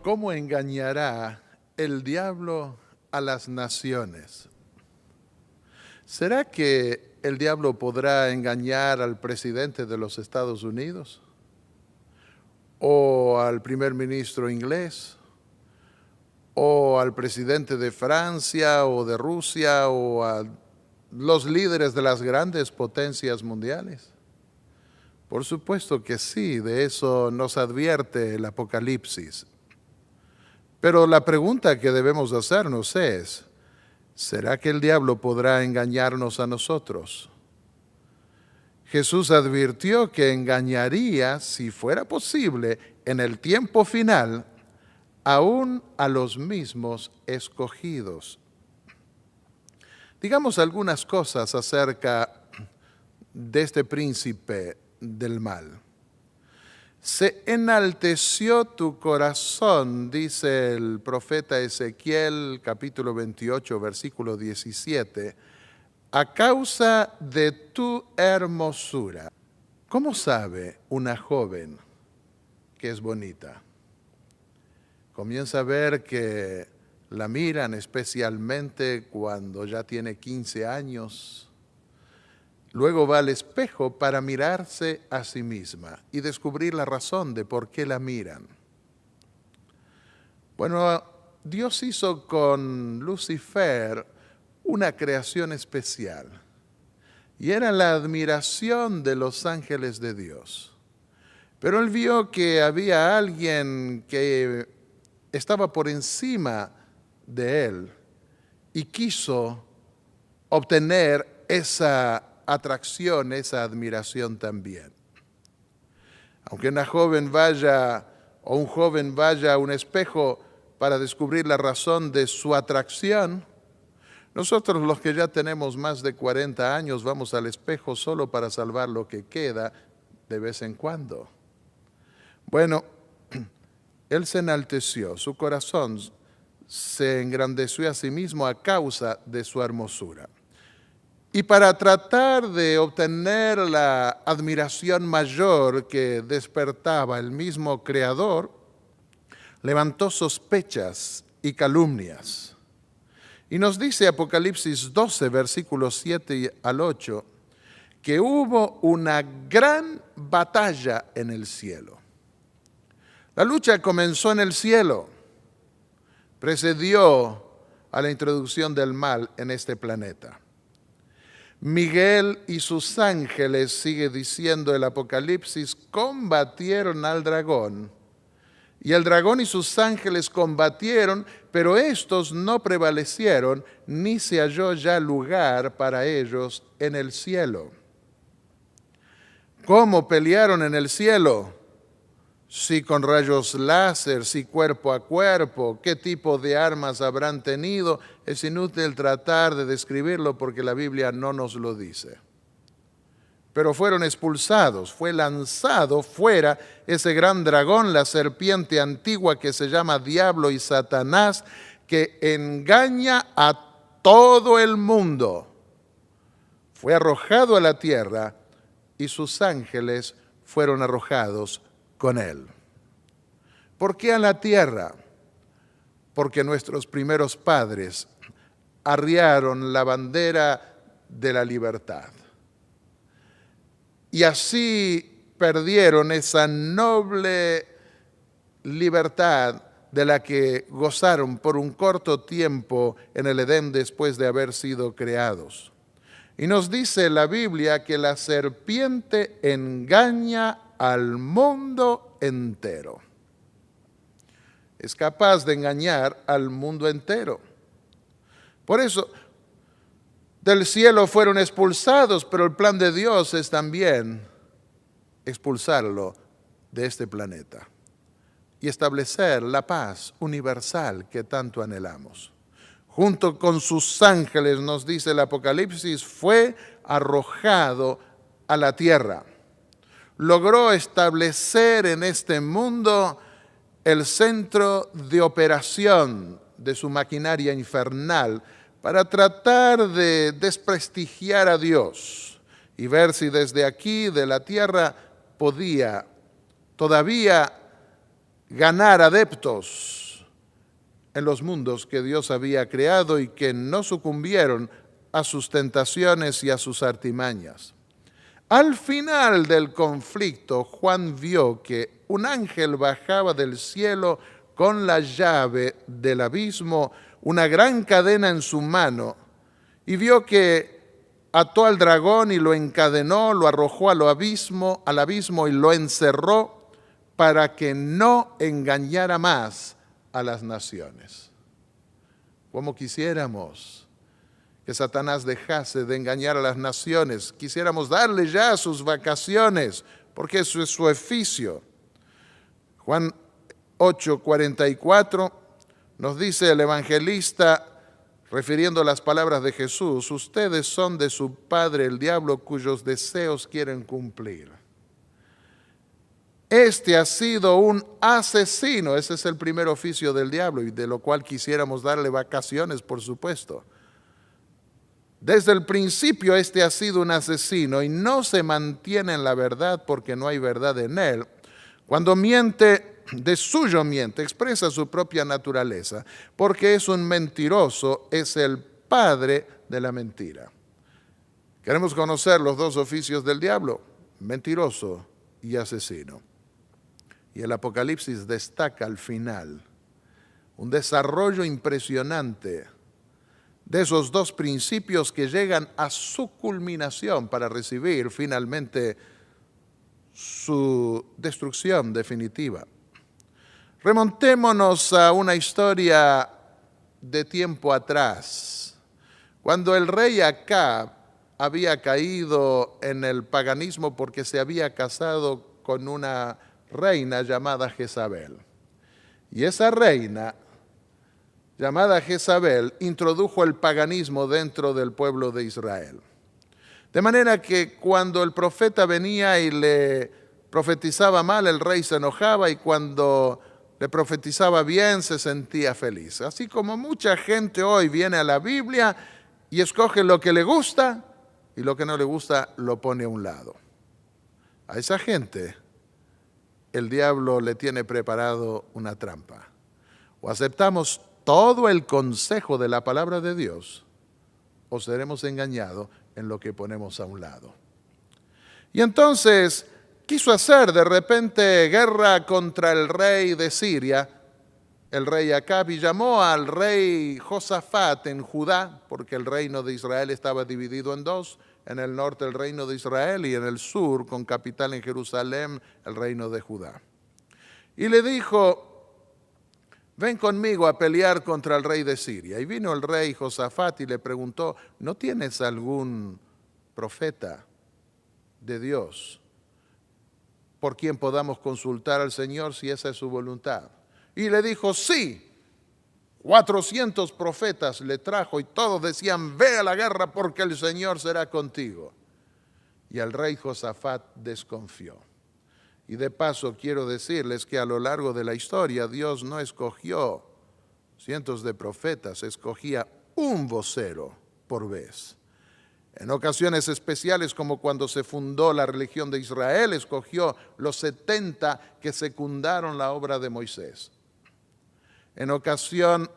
¿Cómo engañará el diablo a las naciones? ¿Será que el diablo podrá engañar al presidente de los Estados Unidos? ¿O al primer ministro inglés? ¿O al presidente de Francia o de Rusia o a los líderes de las grandes potencias mundiales? Por supuesto que sí, de eso nos advierte el Apocalipsis. Pero la pregunta que debemos hacernos es, ¿será que el diablo podrá engañarnos a nosotros? Jesús advirtió que engañaría, si fuera posible, en el tiempo final, aún a los mismos escogidos. Digamos algunas cosas acerca de este príncipe del mal. Se enalteció tu corazón, dice el profeta Ezequiel, capítulo 28, versículo 17, a causa de tu hermosura. ¿Cómo sabe una joven que es bonita? Comienza a ver que la miran especialmente cuando ya tiene 15 años. Luego va al espejo para mirarse a sí misma y descubrir la razón de por qué la miran. Bueno, Dios hizo con Lucifer una creación especial y era la admiración de los ángeles de Dios. Pero él vio que había alguien que estaba por encima de él y quiso obtener esa atracción, esa admiración también. Aunque una joven vaya o un joven vaya a un espejo para descubrir la razón de su atracción, nosotros los que ya tenemos más de 40 años vamos al espejo solo para salvar lo que queda de vez en cuando. Bueno, él se enalteció, su corazón se engrandeció a sí mismo a causa de su hermosura. Y para tratar de obtener la admiración mayor que despertaba el mismo Creador, levantó sospechas y calumnias. Y nos dice Apocalipsis 12, versículos 7 al 8, que hubo una gran batalla en el cielo. La lucha comenzó en el cielo, precedió a la introducción del mal en este planeta. Miguel y sus ángeles, sigue diciendo el Apocalipsis, combatieron al dragón. Y el dragón y sus ángeles combatieron, pero estos no prevalecieron, ni se halló ya lugar para ellos en el cielo. ¿Cómo pelearon en el cielo? Si con rayos láser, si cuerpo a cuerpo, qué tipo de armas habrán tenido, es inútil tratar de describirlo porque la Biblia no nos lo dice. Pero fueron expulsados, fue lanzado fuera ese gran dragón, la serpiente antigua que se llama Diablo y Satanás, que engaña a todo el mundo. Fue arrojado a la tierra y sus ángeles fueron arrojados con él. ¿Por qué a la tierra? Porque nuestros primeros padres arriaron la bandera de la libertad. Y así perdieron esa noble libertad de la que gozaron por un corto tiempo en el Edén después de haber sido creados. Y nos dice la Biblia que la serpiente engaña al mundo entero. Es capaz de engañar al mundo entero. Por eso, del cielo fueron expulsados, pero el plan de Dios es también expulsarlo de este planeta y establecer la paz universal que tanto anhelamos. Junto con sus ángeles, nos dice el Apocalipsis, fue arrojado a la tierra. Logró establecer en este mundo el centro de operación de su maquinaria infernal para tratar de desprestigiar a Dios y ver si desde aquí, de la tierra, podía todavía ganar adeptos en los mundos que Dios había creado y que no sucumbieron a sus tentaciones y a sus artimañas. Al final del conflicto, Juan vio que un ángel bajaba del cielo con la llave del abismo, una gran cadena en su mano, y vio que ató al dragón y lo encadenó, lo arrojó al abismo y lo encerró para que no engañara más a las naciones. Como quisiéramos que Satanás dejase de engañar a las naciones, quisiéramos darle ya sus vacaciones, porque eso es su oficio. Juan 8:44 nos dice el evangelista, refiriendo las palabras de Jesús: ustedes son de su padre el diablo, cuyos deseos quieren cumplir. Este ha sido un asesino, ese es el primer oficio del diablo, y de lo cual quisiéramos darle vacaciones, por supuesto. Desde el principio este ha sido un asesino y no se mantiene en la verdad porque no hay verdad en él. Cuando miente, de suyo miente, expresa su propia naturaleza, porque es un mentiroso, es el padre de la mentira. Queremos conocer los dos oficios del diablo, mentiroso y asesino. Y el Apocalipsis destaca al final un desarrollo impresionante de esos dos principios que llegan a su culminación para recibir finalmente su destrucción definitiva. Remontémonos a una historia de tiempo atrás, cuando el rey Acab había caído en el paganismo porque se había casado con una reina llamada Jezabel. Y esa reina llamada Jezabel introdujo el paganismo dentro del pueblo de Israel. De manera que cuando el profeta venía y le profetizaba mal, el rey se enojaba, y cuando le profetizaba bien se sentía feliz. Así como mucha gente hoy viene a la Biblia y escoge lo que le gusta y lo que no le gusta lo pone a un lado. A esa gente el diablo le tiene preparado una trampa. O aceptamos todo el consejo de la palabra de Dios, o seremos engañados en lo que ponemos a un lado. Y entonces quiso hacer de repente guerra contra el rey de Siria, el rey Acab, y llamó al rey Josafat en Judá, porque el reino de Israel estaba dividido en dos: en el norte el reino de Israel y en el sur, con capital en Jerusalén, el reino de Judá. Y le dijo: ven conmigo a pelear contra el rey de Siria. Y vino el rey Josafat y le preguntó: ¿no tienes algún profeta de Dios por quien podamos consultar al Señor si esa es su voluntad? Y le dijo: sí. 400 profetas le trajo y todos decían: ve a la guerra porque el Señor será contigo. Y el rey Josafat desconfió. Y de paso quiero decirles que a lo largo de la historia Dios no escogió cientos de profetas, escogía un vocero por vez. En ocasiones especiales, como cuando se fundó la religión de Israel, escogió los 70 que secundaron la obra de Moisés. En ocasión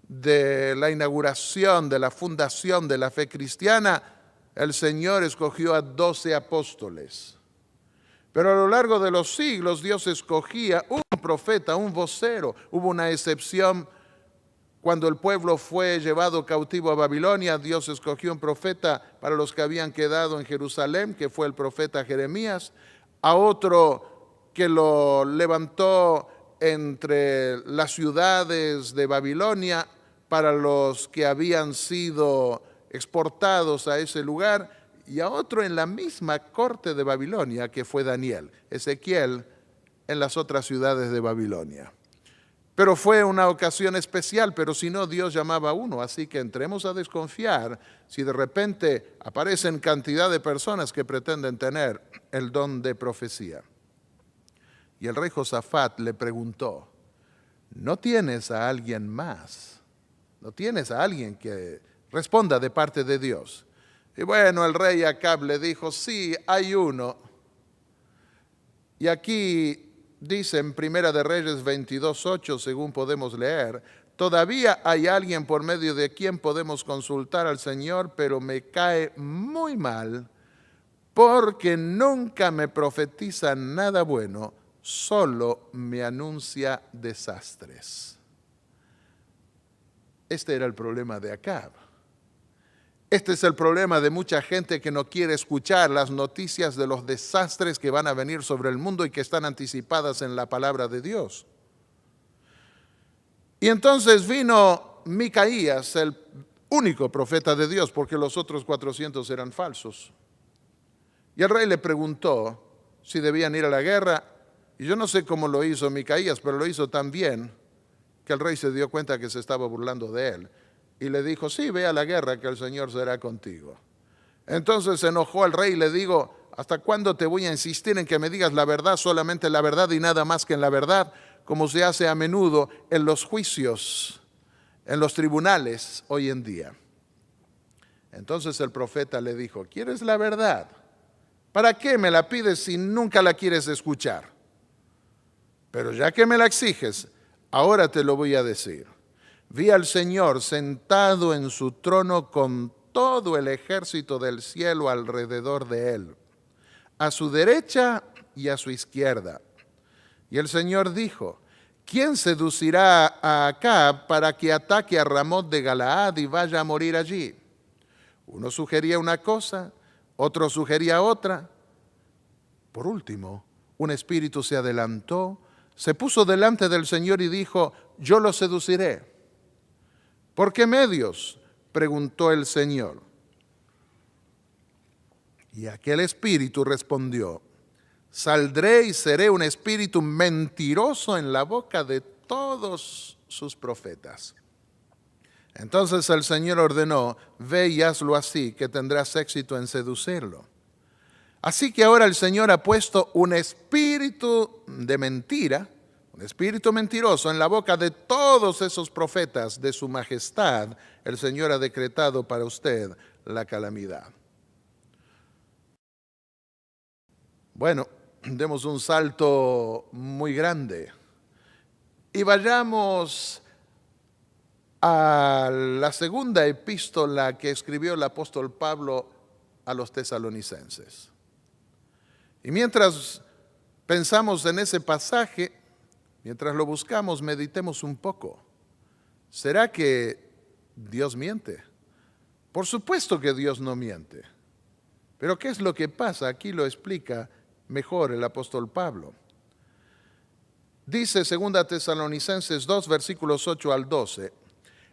de la inauguración, de la fundación de la fe cristiana, el Señor escogió a 12 apóstoles. Pero a lo largo de los siglos Dios escogía un profeta, un vocero. Hubo una excepción cuando el pueblo fue llevado cautivo a Babilonia. Dios escogió un profeta para los que habían quedado en Jerusalén, que fue el profeta Jeremías. A otro que lo levantó entre las ciudades de Babilonia para los que habían sido exportados a ese lugar, y a otro en la misma corte de Babilonia, que fue Daniel. Ezequiel en las otras ciudades de Babilonia. Pero fue una ocasión especial, pero si no, Dios llamaba a uno. Así que entremos a desconfiar si de repente aparecen cantidad de personas que pretenden tener el don de profecía. Y el rey Josafat le preguntó: ¿no tienes a alguien más? ¿No tienes a alguien que responda de parte de Dios? Y bueno, el rey Acab le dijo: sí, hay uno. Y aquí dice en Primera de Reyes 22:8, según podemos leer, todavía hay alguien por medio de quien podemos consultar al Señor, pero me cae muy mal porque nunca me profetiza nada bueno, solo me anuncia desastres. Este era el problema de Acab. Este es el problema de mucha gente que no quiere escuchar las noticias de los desastres que van a venir sobre el mundo y que están anticipadas en la palabra de Dios. Y entonces vino Micaías, el único profeta de Dios, porque los otros 400 eran falsos. Y el rey le preguntó si debían ir a la guerra. Y yo no sé cómo lo hizo Micaías, pero lo hizo tan bien que el rey se dio cuenta que se estaba burlando de él. Y le dijo, sí, ve a la guerra, que el Señor será contigo. Entonces se enojó el rey y le dijo, ¿hasta cuándo te voy a insistir en que me digas la verdad, solamente la verdad y nada más que en la verdad? Como se hace a menudo en los juicios, en los tribunales hoy en día. Entonces el profeta le dijo, ¿quieres la verdad? ¿Para qué me la pides si nunca la quieres escuchar? Pero ya que me la exiges, ahora te lo voy a decir. Vi al Señor sentado en su trono con todo el ejército del cielo alrededor de él, a su derecha y a su izquierda. Y el Señor dijo, ¿quién seducirá a Acab para que ataque a Ramot de Galaad y vaya a morir allí? Uno sugería una cosa, otro sugería otra. Por último, un espíritu se adelantó, se puso delante del Señor y dijo, yo lo seduciré. ¿Por qué medios?, preguntó el Señor. Y aquel espíritu respondió, saldré y seré un espíritu mentiroso en la boca de todos sus profetas. Entonces el Señor ordenó, ve y hazlo así, que tendrás éxito en seducirlo. Así que ahora el Señor ha puesto un espíritu de mentira, un espíritu mentiroso en la boca de todos esos profetas de su majestad. El Señor ha decretado para usted la calamidad. Bueno, demos un salto muy grande y vayamos a la segunda epístola que escribió el apóstol Pablo a los tesalonicenses. Y mientras pensamos en ese pasaje, mientras lo buscamos, meditemos un poco. ¿Será que Dios miente? Por supuesto que Dios no miente. Pero ¿qué es lo que pasa? Aquí lo explica mejor el apóstol Pablo. Dice 2 Tesalonicenses 2, versículos 8 al 12,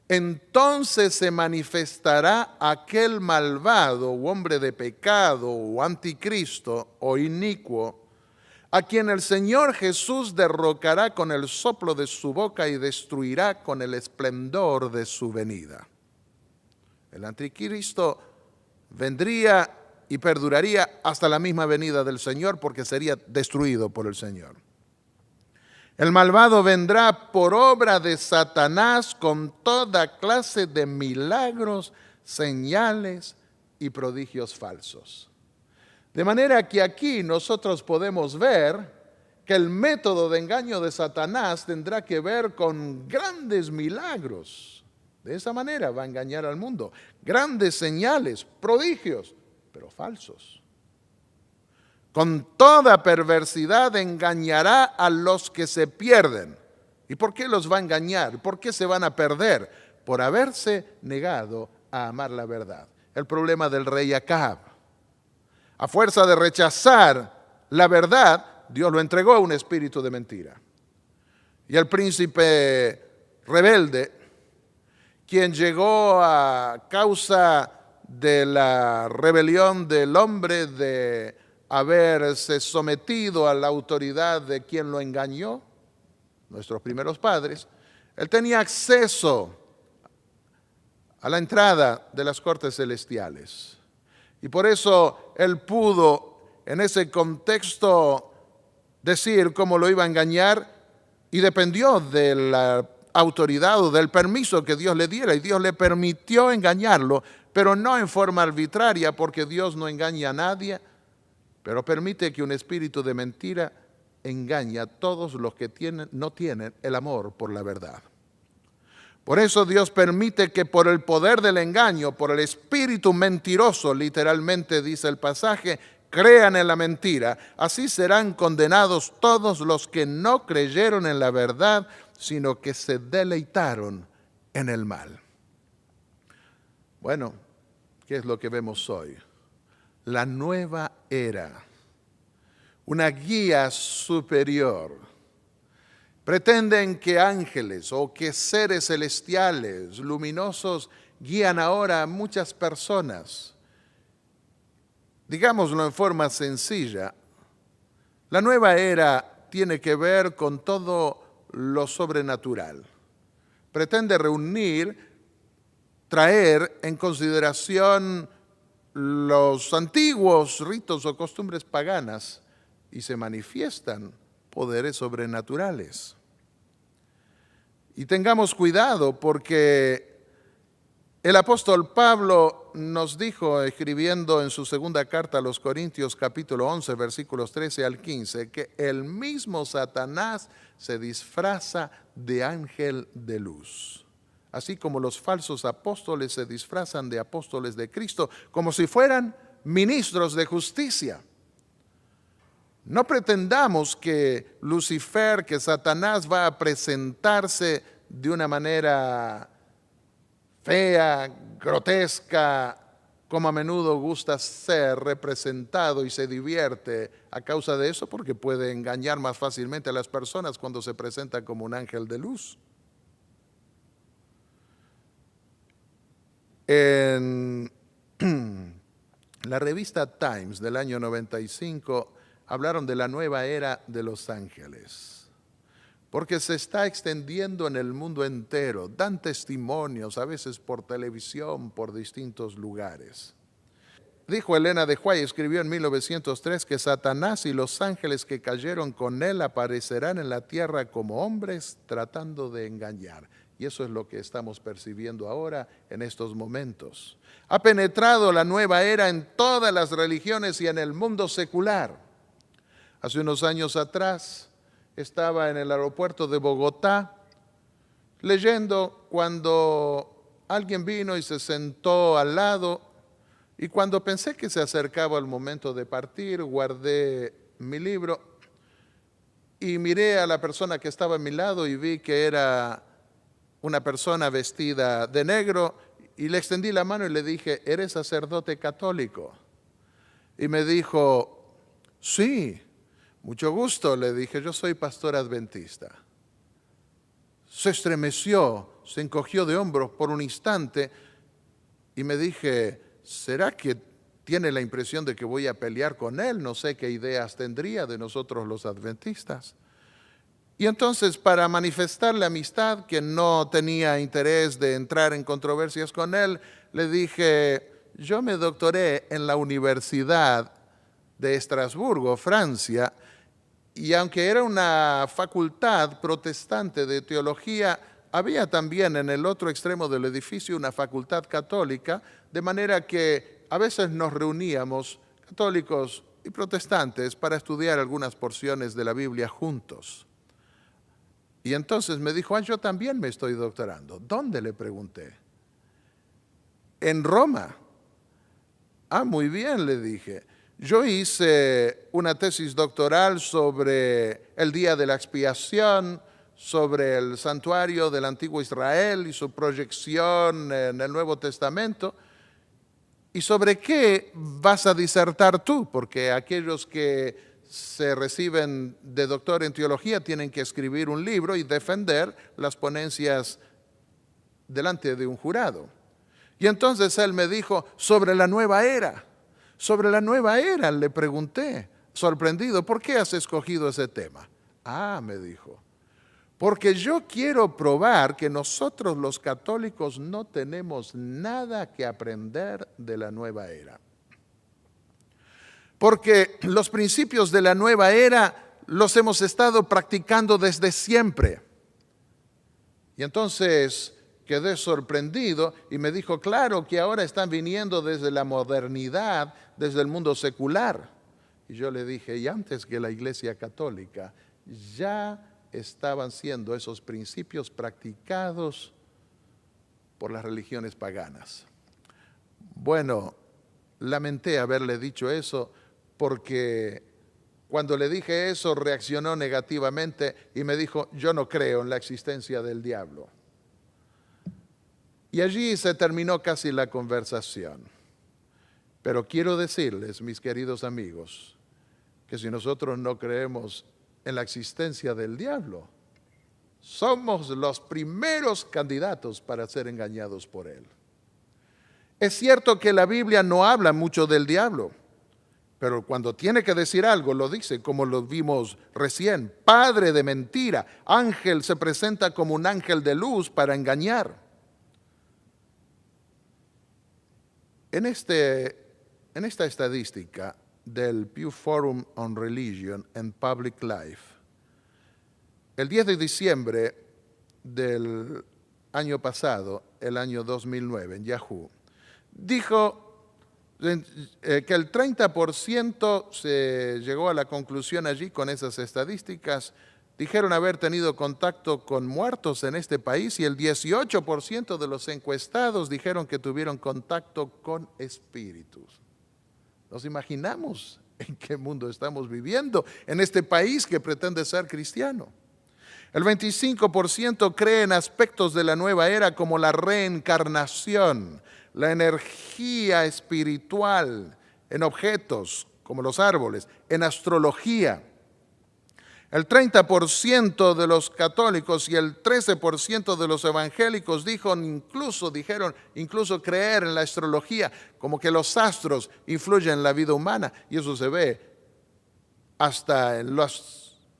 entonces se manifestará aquel malvado o hombre de pecado o anticristo o inicuo, a quien el Señor Jesús derrocará con el soplo de su boca y destruirá con el esplendor de su venida. El anticristo vendría y perduraría hasta la misma venida del Señor porque sería destruido por el Señor. El malvado vendrá por obra de Satanás con toda clase de milagros, señales y prodigios falsos. De manera que aquí nosotros podemos ver que el método de engaño de Satanás tendrá que ver con grandes milagros. De esa manera va a engañar al mundo. Grandes señales, prodigios, pero falsos. Con toda perversidad engañará a los que se pierden. ¿Y por qué los va a engañar? ¿Por qué se van a perder? Por haberse negado a amar la verdad. El problema del rey Acab. A fuerza de rechazar la verdad, Dios lo entregó a un espíritu de mentira. Y el príncipe rebelde, quien llegó a causa de la rebelión del hombre de haberse sometido a la autoridad de quien lo engañó, nuestros primeros padres, él tenía acceso a la entrada de las cortes celestiales. Y por eso él pudo en ese contexto decir cómo lo iba a engañar y dependió de la autoridad o del permiso que Dios le diera. Y Dios le permitió engañarlo, pero no en forma arbitraria, porque Dios no engaña a nadie, pero permite que un espíritu de mentira engaña a todos los que no tienen el amor por la verdad. Por eso Dios permite que por el poder del engaño, por el espíritu mentiroso, literalmente dice el pasaje, crean en la mentira. Así serán condenados todos los que no creyeron en la verdad, sino que se deleitaron en el mal. Bueno, ¿qué es lo que vemos hoy? La nueva era, una guía superior. Pretenden que ángeles o que seres celestiales, luminosos, guían ahora a muchas personas. Digámoslo en forma sencilla, la nueva era tiene que ver con todo lo sobrenatural. Pretende traer en consideración los antiguos ritos o costumbres paganas y se manifiestan poderes sobrenaturales. Y tengamos cuidado porque el apóstol Pablo nos dijo, escribiendo en su segunda carta a los Corintios capítulo 11, versículos 13 al 15, que el mismo Satanás se disfraza de ángel de luz. Así como los falsos apóstoles se disfrazan de apóstoles de Cristo, como si fueran ministros de justicia. No pretendamos que Lucifer, que Satanás va a presentarse de una manera fea, grotesca, como a menudo gusta ser representado y se divierte a causa de eso, porque puede engañar más fácilmente a las personas cuando se presenta como un ángel de luz. En la revista Times del año 95 hablaron de la nueva era de los ángeles, porque se está extendiendo en el mundo entero. Dan testimonios, a veces por televisión, por distintos lugares. Dijo Elena de White, escribió en 1903 que Satanás y los ángeles que cayeron con él aparecerán en la tierra como hombres tratando de engañar. Y eso es lo que estamos percibiendo ahora en estos momentos. Ha penetrado la nueva era en todas las religiones y en el mundo secular. Hace unos años atrás estaba en el aeropuerto de Bogotá leyendo cuando alguien vino y se sentó al lado, y cuando pensé que se acercaba el momento de partir, guardé mi libro y miré a la persona que estaba a mi lado y vi que era una persona vestida de negro y le extendí la mano y le dije, ¿eres sacerdote católico? Y me dijo, sí. Mucho gusto, le dije, yo soy pastor adventista. Se estremeció, se encogió de hombros por un instante y me dije, ¿será que tiene la impresión de que voy a pelear con él? No sé qué ideas tendría de nosotros los adventistas. Y entonces, para manifestarle amistad, que no tenía interés de entrar en controversias con él, le dije, yo me doctoré en la Universidad de Estrasburgo, Francia, y aunque era una facultad protestante de teología, había también en el otro extremo del edificio una facultad católica, de manera que a veces nos reuníamos, católicos y protestantes, para estudiar algunas porciones de la Biblia juntos. Y entonces me dijo, yo también me estoy doctorando. ¿Dónde? Le pregunté. En Roma. Muy bien, le dije. Yo hice una tesis doctoral sobre el día de la expiación, sobre el santuario del antiguo Israel y su proyección en el Nuevo Testamento. ¿Y sobre qué vas a disertar tú? Porque aquellos que se reciben de doctor en teología tienen que escribir un libro y defender las ponencias delante de un jurado. Y entonces él me dijo, sobre la nueva era. Sobre la nueva era, le pregunté, sorprendido, ¿por qué has escogido ese tema? Me dijo, porque yo quiero probar que nosotros los católicos no tenemos nada que aprender de la nueva era. Porque los principios de la nueva era los hemos estado practicando desde siempre. Y entonces quedé sorprendido y me dijo, claro que ahora están viniendo desde la modernidad, desde el mundo secular. Y yo le dije, y antes que la Iglesia Católica ya estaban siendo esos principios practicados por las religiones paganas. Bueno, lamenté haberle dicho eso porque cuando le dije eso reaccionó negativamente y me dijo, yo no creo en la existencia del diablo. Y allí se terminó casi la conversación. Pero quiero decirles, mis queridos amigos, que si nosotros no creemos en la existencia del diablo, somos los primeros candidatos para ser engañados por él. Es cierto que la Biblia no habla mucho del diablo, pero cuando tiene que decir algo lo dice, como lo vimos recién, padre de mentira, ángel se presenta como un ángel de luz para engañar. En esta estadística del Pew Forum on Religion and Public Life, el 10 de diciembre del año pasado, el año 2009, en Yahoo, dijo que el 30% se llegó a la conclusión allí con esas estadísticas, dijeron haber tenido contacto con muertos en este país y el 18% de los encuestados dijeron que tuvieron contacto con espíritus. ¿Nos imaginamos en qué mundo estamos viviendo en este país que pretende ser cristiano? El 25% cree en aspectos de la nueva era como la reencarnación, la energía espiritual, en objetos como los árboles, en astrología. El 30% de los católicos y el 13% de los evangélicos dijeron incluso creer en la astrología, como que los astros influyen en la vida humana, y eso se ve hasta en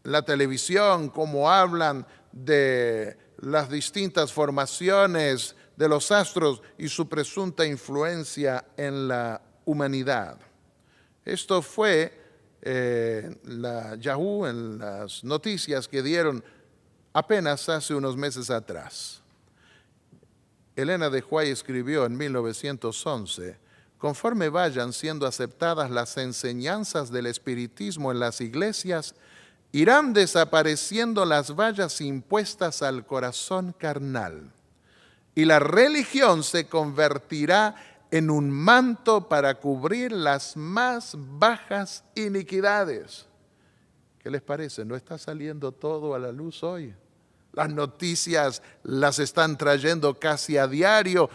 la televisión, cómo hablan de las distintas formaciones de los astros y su presunta influencia en la humanidad. Esto fue la Yahoo en las noticias que dieron apenas hace unos meses atrás. Elena de White escribió en 1911, conforme vayan siendo aceptadas las enseñanzas del espiritismo en las iglesias, irán desapareciendo las vallas impuestas al corazón carnal y la religión se convertirá en un manto para cubrir las más bajas iniquidades. ¿Qué les parece? ¿No está saliendo todo a la luz hoy? Las noticias las están trayendo casi a diario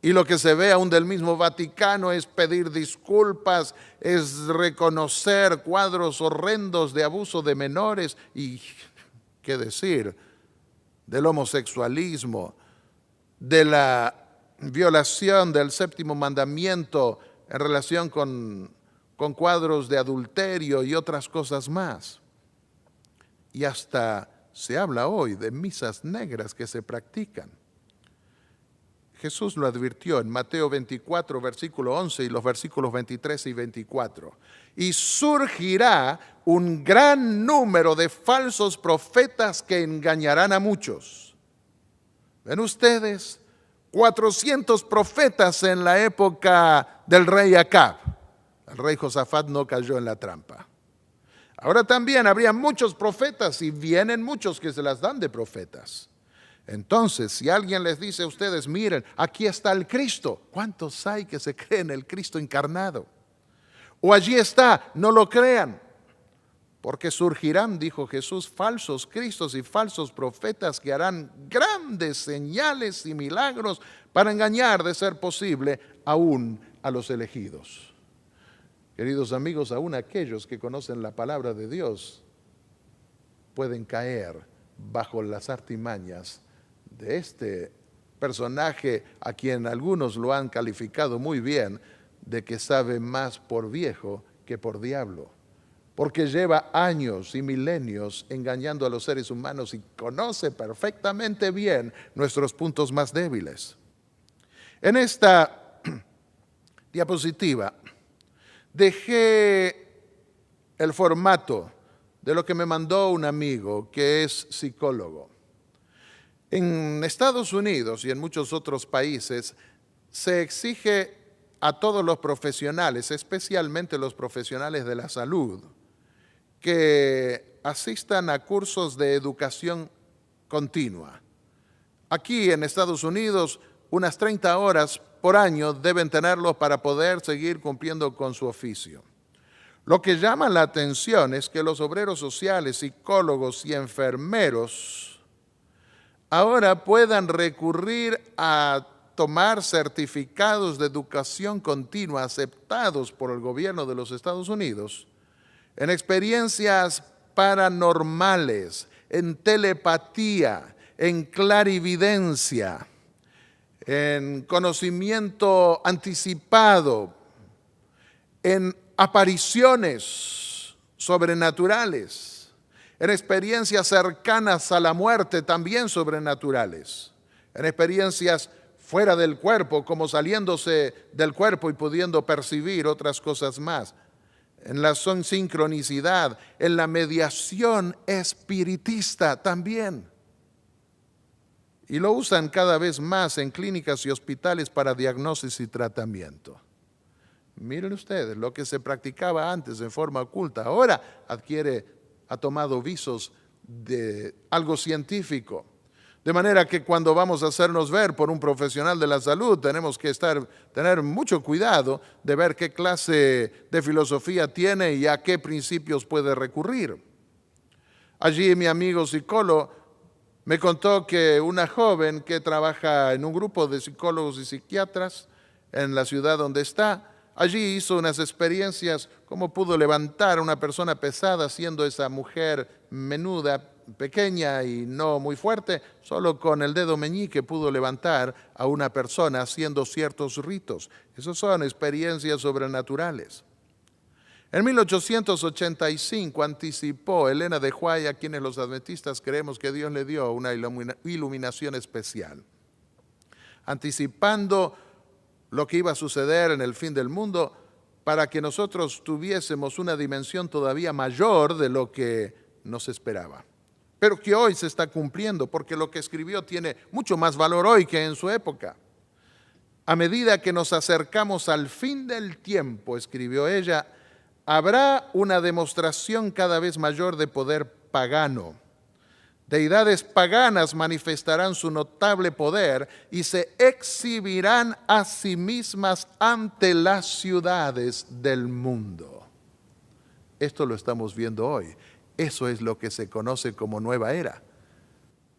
y lo que se ve aún del mismo Vaticano es pedir disculpas, es reconocer cuadros horrendos de abuso de menores y, ¿qué decir?, del homosexualismo, de la violación del séptimo mandamiento en relación con cuadros de adulterio y otras cosas más. Y hasta se habla hoy de misas negras que se practican. Jesús lo advirtió en Mateo 24, versículo 11 y los versículos 23 y 24. Y surgirá un gran número de falsos profetas que engañarán a muchos. ¿Ven ustedes? 400 profetas en la época del rey Acab. El rey Josafat no cayó en la trampa. Ahora también habría muchos profetas y vienen muchos que se las dan de profetas. Entonces, si alguien les dice a ustedes, miren, aquí está el Cristo, ¿cuántos hay que se creen el Cristo encarnado? O allí está, no lo crean. Porque surgirán, dijo Jesús, falsos cristos y falsos profetas que harán grandes señales y milagros para engañar, de ser posible, aún a los elegidos. Queridos amigos, aún aquellos que conocen la palabra de Dios pueden caer bajo las artimañas de este personaje a quien algunos lo han calificado muy bien de que sabe más por viejo que por diablo. Porque lleva años y milenios engañando a los seres humanos y conoce perfectamente bien nuestros puntos más débiles. En esta diapositiva dejé el formato de lo que me mandó un amigo que es psicólogo. En Estados Unidos y en muchos otros países se exige a todos los profesionales, especialmente los profesionales de la salud, que asistan a cursos de educación continua. Aquí en Estados Unidos, unas 30 horas por año deben tenerlos para poder seguir cumpliendo con su oficio. Lo que llama la atención es que los obreros sociales, psicólogos y enfermeros ahora puedan recurrir a tomar certificados de educación continua aceptados por el gobierno de los Estados Unidos en experiencias paranormales, en telepatía, en clarividencia, en conocimiento anticipado, en apariciones sobrenaturales, en experiencias cercanas a la muerte también sobrenaturales, en experiencias fuera del cuerpo, como saliéndose del cuerpo y pudiendo percibir otras cosas más, en la sincronicidad, en la mediación espiritista también. Y lo usan cada vez más en clínicas y hospitales para diagnosis y tratamiento. Miren ustedes, lo que se practicaba antes en forma oculta, ahora ha tomado visos de algo científico. De manera que cuando vamos a hacernos ver por un profesional de la salud, tenemos que tener mucho cuidado de ver qué clase de filosofía tiene y a qué principios puede recurrir. Allí mi amigo psicólogo me contó que una joven que trabaja en un grupo de psicólogos y psiquiatras en la ciudad donde está, allí hizo unas experiencias, cómo pudo levantar a una persona pesada siendo esa mujer menuda, pequeña y no muy fuerte, solo con el dedo meñique pudo levantar a una persona haciendo ciertos ritos. Esas son experiencias sobrenaturales. En 1885 anticipó Elena de White, a quienes los adventistas creemos que Dios le dio una iluminación especial, anticipando lo que iba a suceder en el fin del mundo para que nosotros tuviésemos una dimensión todavía mayor de lo que nos esperaba. Pero que hoy se está cumpliendo, porque lo que escribió tiene mucho más valor hoy que en su época. A medida que nos acercamos al fin del tiempo, escribió ella, habrá una demostración cada vez mayor de poder pagano. Deidades paganas manifestarán su notable poder y se exhibirán a sí mismas ante las ciudades del mundo. Esto lo estamos viendo hoy. Eso es lo que se conoce como nueva era.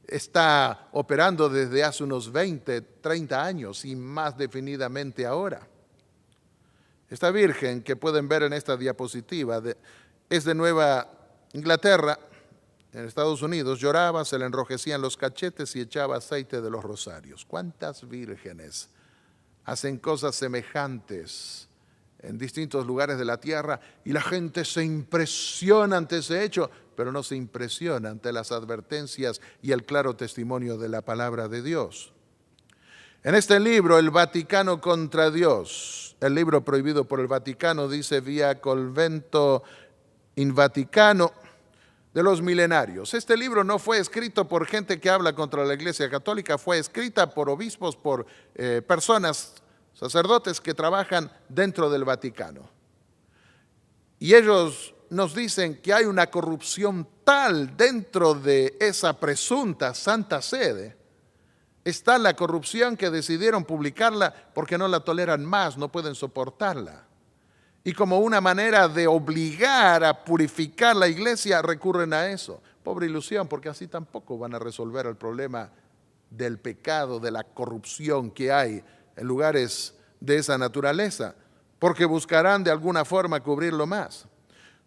Está operando desde hace unos 20, 30 años y más definidamente ahora. Esta virgen que pueden ver en esta diapositiva es de Nueva Inglaterra, en Estados Unidos. Lloraba, se le enrojecían los cachetes y echaba aceite de los rosarios. ¿Cuántas vírgenes hacen cosas semejantes en distintos lugares de la tierra y la gente se impresiona ante ese hecho, pero no se impresiona ante las advertencias y el claro testimonio de la palabra de Dios? En este libro, El Vaticano contra Dios, el libro prohibido por el Vaticano, dice Via Convento in Vaticano, de los milenarios. Este libro no fue escrito por gente que habla contra la Iglesia Católica, fue escrita por obispos, por personas, sacerdotes que trabajan dentro del Vaticano. Y ellos nos dicen que hay una corrupción tal dentro de esa presunta Santa Sede. Está la corrupción que decidieron publicarla porque no la toleran más, no pueden soportarla. Y como una manera de obligar a purificar la iglesia, recurren a eso. Pobre ilusión, porque así tampoco van a resolver el problema del pecado, de la corrupción que hay en lugares de esa naturaleza, porque buscarán de alguna forma cubrirlo más.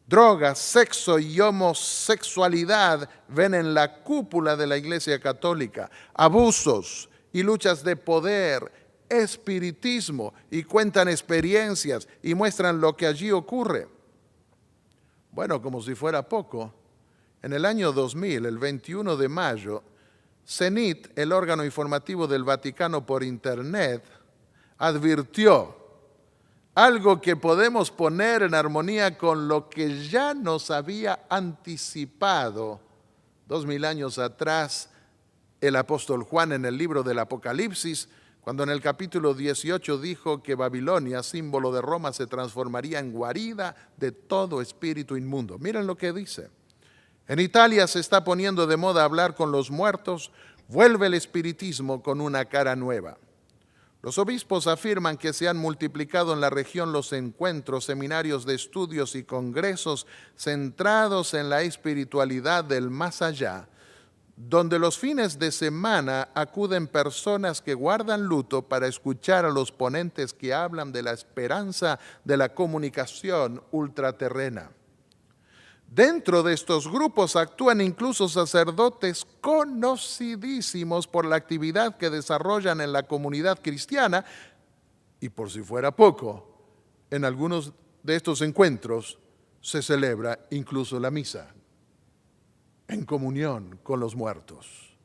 Drogas, sexo y homosexualidad ven en la cúpula de la Iglesia Católica, abusos y luchas de poder, espiritismo, y cuentan experiencias y muestran lo que allí ocurre. Bueno, como si fuera poco, en el año 2000, el 21 de mayo, CENIT, el órgano informativo del Vaticano por Internet, advirtió algo que podemos poner en armonía con lo que ya nos había anticipado 2000 años atrás el apóstol Juan en el libro del Apocalipsis, cuando en el capítulo 18 dijo que Babilonia, símbolo de Roma, se transformaría en guarida de todo espíritu inmundo. Miren lo que dice. En Italia se está poniendo de moda hablar con los muertos, vuelve el espiritismo con una cara nueva. Los obispos afirman que se han multiplicado en la región los encuentros, seminarios de estudios y congresos centrados en la espiritualidad del más allá, donde los fines de semana acuden personas que guardan luto para escuchar a los ponentes que hablan de la esperanza de la comunicación ultraterrena. Dentro de estos grupos actúan incluso sacerdotes conocidísimos por la actividad que desarrollan en la comunidad cristiana y, por si fuera poco, en algunos de estos encuentros se celebra incluso la misa en comunión con los muertos.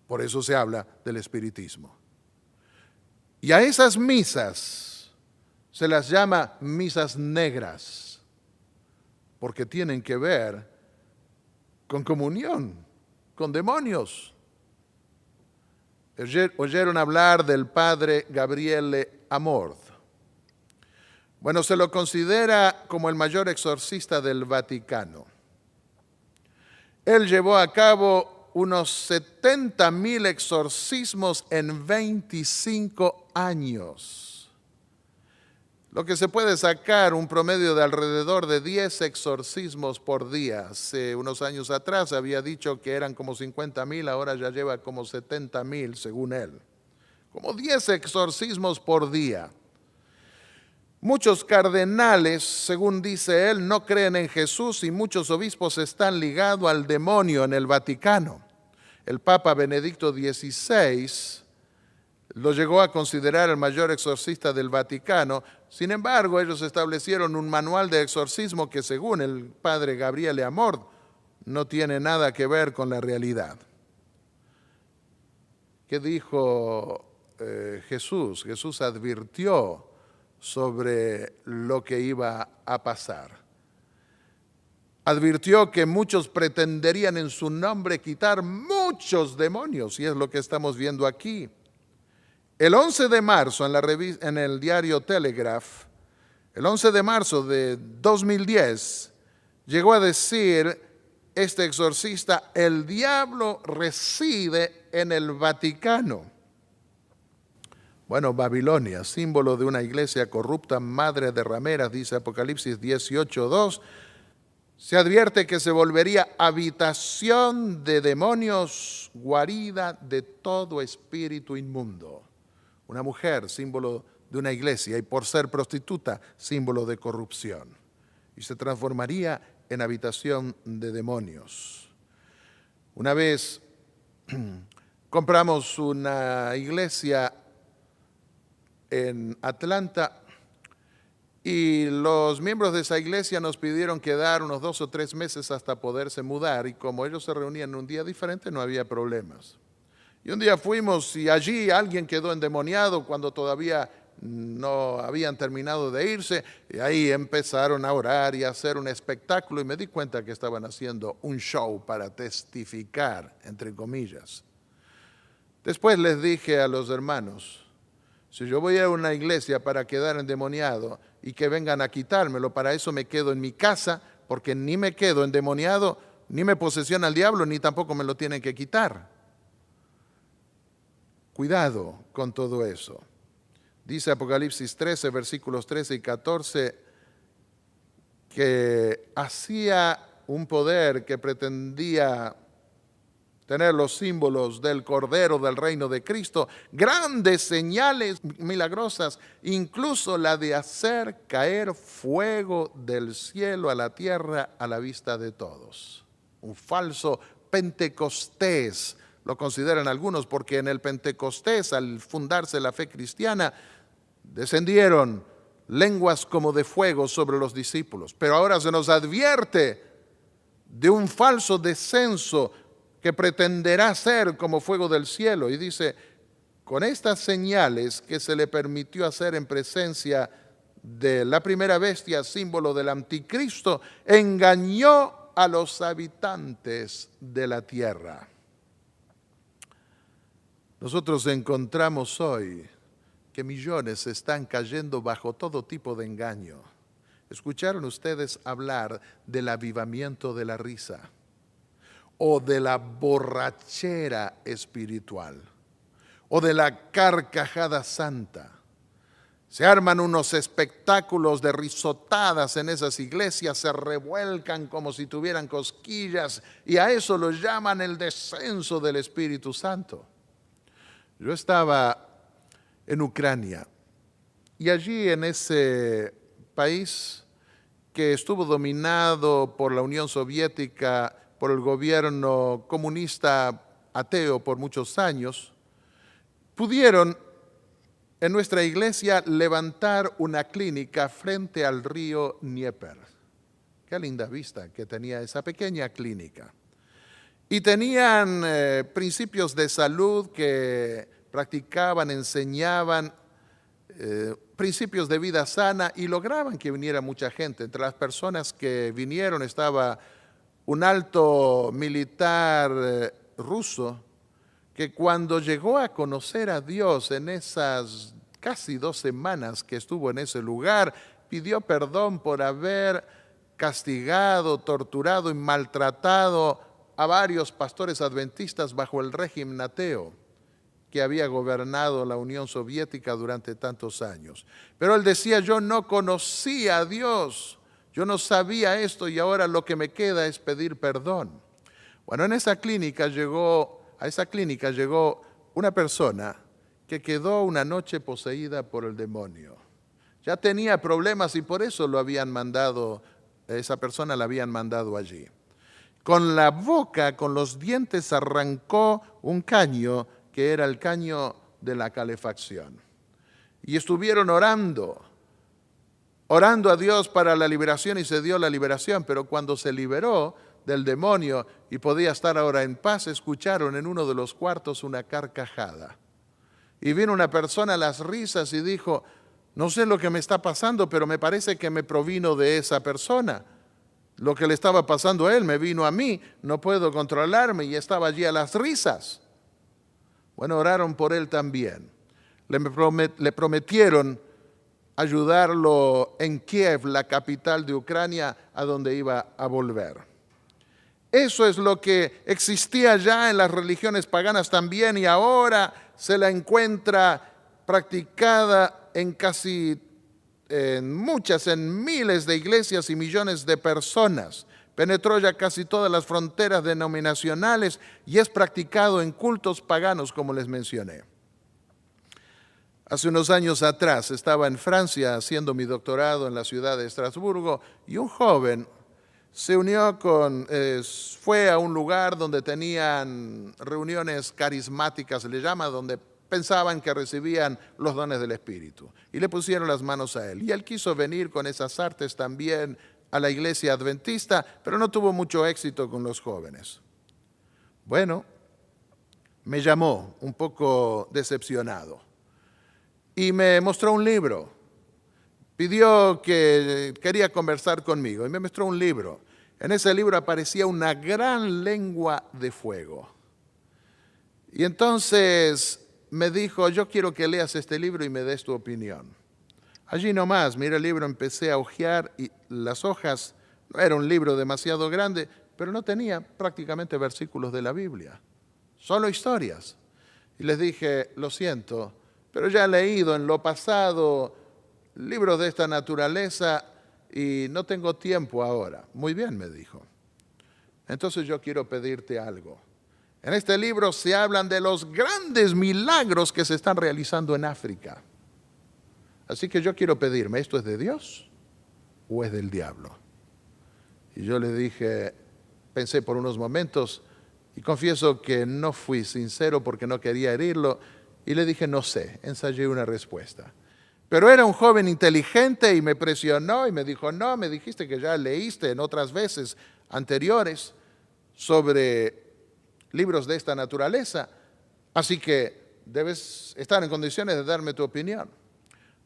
Por eso se habla del espiritismo. Y a esas misas se las llama misas negras, porque tienen que ver con comunión, con demonios. Oyeron hablar del padre Gabriele Amorth. Bueno, se lo considera como el mayor exorcista del Vaticano. Él llevó a cabo unos 70,000 exorcismos en 25 años. Lo que se puede sacar un promedio de alrededor de 10 exorcismos por día. Hace unos años atrás había dicho que eran como 50,000, ahora ya lleva como 70,000 según él. Como 10 exorcismos por día. Muchos cardenales, según dice él, no creen en Jesús y muchos obispos están ligados al demonio en el Vaticano. El Papa Benedicto XVI lo llegó a considerar el mayor exorcista del Vaticano. Sin embargo, ellos establecieron un manual de exorcismo que, según el padre Gabriele Amorth, no tiene nada que ver con la realidad. ¿Qué dijo Jesús? Jesús advirtió sobre lo que iba a pasar. Advirtió que muchos pretenderían en su nombre quitar muchos demonios, y es lo que estamos viendo aquí. El 11 de marzo, en el diario Telegraph, el 11 de marzo de 2010, llegó a decir este exorcista: el diablo reside en el Vaticano. Bueno, Babilonia, símbolo de una iglesia corrupta, madre de rameras, dice Apocalipsis 18:2, se advierte que se volvería habitación de demonios, guarida de todo espíritu inmundo. Una mujer, símbolo de una iglesia, y por ser prostituta, símbolo de corrupción. Y se transformaría en habitación de demonios. Una vez compramos una iglesia en Atlanta y los miembros de esa iglesia nos pidieron quedar unos 2 o 3 meses hasta poderse mudar, y como ellos se reunían un día diferente no había problemas. Y un día fuimos y allí alguien quedó endemoniado cuando todavía no habían terminado de irse, y ahí empezaron a orar y a hacer un espectáculo, y me di cuenta que estaban haciendo un show para testificar, entre comillas. Después les dije a los hermanos: si yo voy a una iglesia para quedar endemoniado y que vengan a quitármelo, para eso me quedo en mi casa, porque ni me quedo endemoniado, ni me posesiona el diablo, ni tampoco me lo tienen que quitar. Cuidado con todo eso. Dice Apocalipsis 13, versículos 13 y 14, que hacía un poder que pretendía tener los símbolos del Cordero del reino de Cristo, grandes señales milagrosas, incluso la de hacer caer fuego del cielo a la tierra a la vista de todos. Un falso Pentecostés, lo consideran algunos, porque en el Pentecostés, al fundarse la fe cristiana, descendieron lenguas como de fuego sobre los discípulos. Pero ahora se nos advierte de un falso descenso que pretenderá ser como fuego del cielo. Y dice: con estas señales que se le permitió hacer en presencia de la primera bestia, símbolo del anticristo, engañó a los habitantes de la tierra. Nosotros encontramos hoy que millones están cayendo bajo todo tipo de engaño. ¿Escucharon ustedes hablar del avivamiento de la risa? o de la borrachera espiritual o de la carcajada santa. Se arman unos espectáculos de risotadas en esas iglesias, se revuelcan como si tuvieran cosquillas y a eso lo llaman el descenso del Espíritu Santo. Yo estaba en Ucrania y allí en ese país que estuvo dominado por la Unión Soviética, por el gobierno comunista ateo por muchos años, pudieron en nuestra iglesia levantar una clínica frente al río Dnieper. Qué linda vista que tenía esa pequeña clínica. Y tenían principios de salud que practicaban, enseñaban, principios de vida sana y lograban que viniera mucha gente. Entre las personas que vinieron estaba un alto militar ruso que cuando llegó a conocer a Dios en esas casi 2 semanas que estuvo en ese lugar, pidió perdón por haber castigado, torturado y maltratado a varios pastores adventistas bajo el régimen ateo que había gobernado la Unión Soviética durante tantos años. Pero él decía, yo no conocía a Dios, yo no sabía esto y ahora lo que me queda es pedir perdón. Bueno, a esa clínica llegó una persona que quedó una noche poseída por el demonio. Ya tenía problemas y por eso esa persona la habían mandado allí. Con la boca, con los dientes, arrancó un caño que era el caño de la calefacción. Y estuvieron orando a Dios para la liberación y se dio la liberación, pero cuando se liberó del demonio y podía estar ahora en paz, escucharon en uno de los cuartos una carcajada. Y vino una persona a las risas y dijo, no sé lo que me está pasando, pero me parece que me provino de esa persona. Lo que le estaba pasando a él me vino a mí, no puedo controlarme y estaba allí a las risas. Bueno, oraron por él también. Le prometieron ayudarlo en Kiev, la capital de Ucrania, a donde iba a volver. Eso es lo que existía ya en las religiones paganas también y ahora se la encuentra practicada en miles de iglesias y millones de personas. Penetró ya casi todas las fronteras denominacionales y es practicado en cultos paganos, como les mencioné. Hace unos años atrás estaba en Francia haciendo mi doctorado en la ciudad de Estrasburgo y un joven fue a un lugar donde tenían reuniones carismáticas, se le llama, donde pensaban que recibían los dones del Espíritu. Y le pusieron las manos a él. Y él quiso venir con esas artes también a la iglesia adventista, pero no tuvo mucho éxito con los jóvenes. Bueno, me llamó un poco decepcionado y me mostró un libro. Pidió que quería conversar conmigo y me mostró un libro. En ese libro aparecía una gran lengua de fuego. Y entonces me dijo, yo quiero que leas este libro y me des tu opinión. Allí nomás, miré el libro, empecé a hojear y las hojas, no era un libro demasiado grande, pero no tenía prácticamente versículos de la Biblia, solo historias. Y les dije, lo siento, pero ya he leído en lo pasado libros de esta naturaleza y no tengo tiempo ahora. Muy bien, me dijo. Entonces yo quiero pedirte algo. En este libro se hablan de los grandes milagros que se están realizando en África. Así que yo quiero pedirme, ¿esto es de Dios o es del diablo? Y yo le dije, pensé por unos momentos y confieso que no fui sincero porque no quería herirlo y le dije, no sé, ensayé una respuesta. Pero era un joven inteligente y me presionó y me dijo, no, me dijiste que ya leíste en otras veces anteriores sobre libros de esta naturaleza, así que debes estar en condiciones de darme tu opinión.